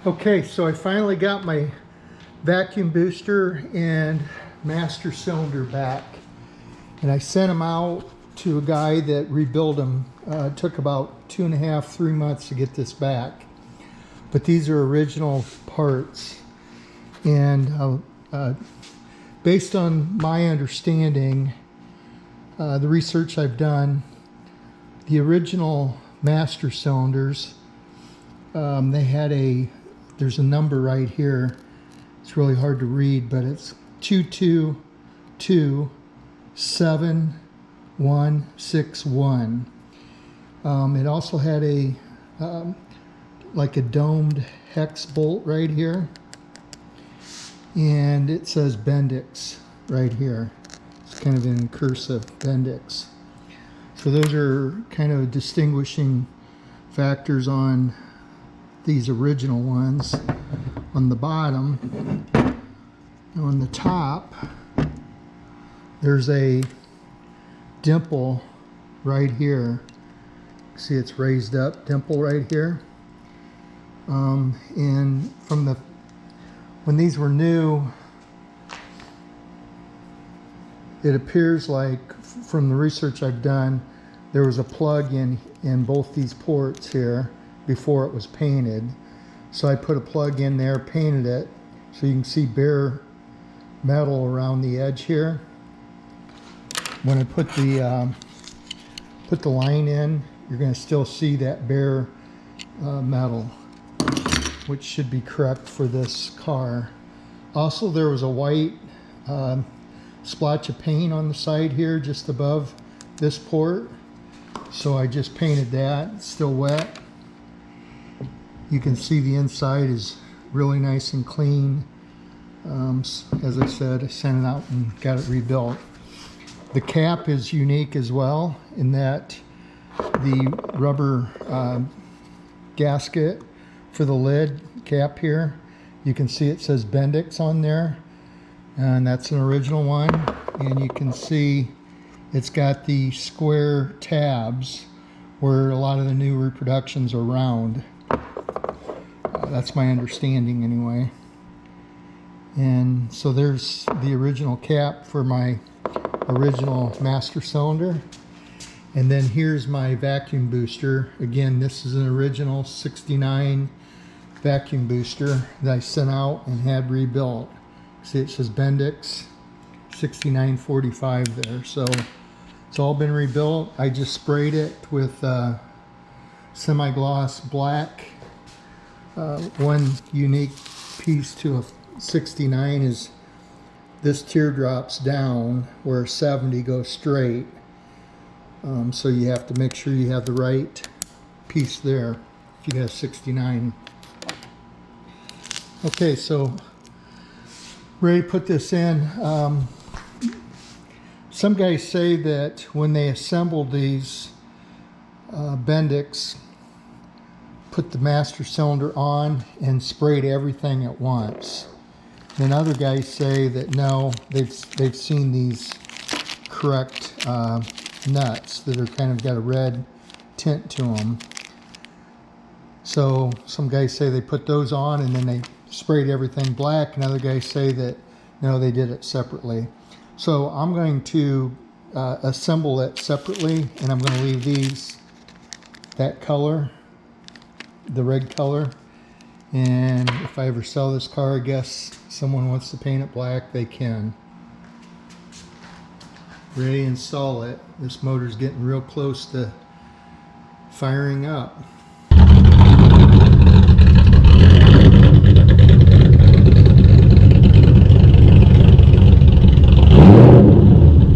Okay, so I finally got my vacuum booster and master cylinder back, and I sent them out to a guy that rebuilt them. It took about 2.5, 3 months to get this back, but these are original parts. And based on my understanding, the research I've done, the original master cylinders, they had there's a number right here. It's really hard to read, but it's 222761. It also had like a domed hex bolt right here, and it says Bendix right here. It's kind of in cursive, Bendix. So those are kind of distinguishing factors on these original ones. On the bottom, on the top, there's a dimple right here. See, it's raised up dimple right here. And when these were new, it appears like, from the research I've done, there was a plug in both these ports here before it was painted. So I put a plug in there, painted it, so you can see bare metal around the edge here. When I put the line in, you're going to still see that bare metal, which should be correct for this car. Also, there was a white splotch of paint on the side here just above this port, so I just painted that. It's still wet. You can see the inside is really nice and clean. As I said, I sent it out and got it rebuilt. The cap is unique as well, in that the rubber gasket for the lid cap here, you can see it says Bendix on there, and that's an original one. And you can see it's got the square tabs where a lot of the new reproductions are round. That's my understanding anyway. And so there's the original cap for my original master cylinder. And then here's my vacuum booster. Again, this is an original 69 vacuum booster that I sent out and had rebuilt. See, it says Bendix 6945 there. So it's all been rebuilt. I just sprayed it with semi-gloss black. One unique piece to a 69 is this teardrops down where 70 goes straight. So you have to make sure you have the right piece there if you have 69. Okay, so ready to put this in. Some guys say that when they assembled these Bendix, put the master cylinder on and sprayed everything at once. And other guys say that no, they've seen these correct nuts that are kind of got a red tint to them. So some guys say they put those on and then they sprayed everything black, and other guys say that no, they did it separately. So I'm going to assemble it separately, and I'm going to leave these that color, the red color. And if I ever sell this car, I guess someone wants to paint it black, they can. Ready to install it. This motor's getting real close to firing up.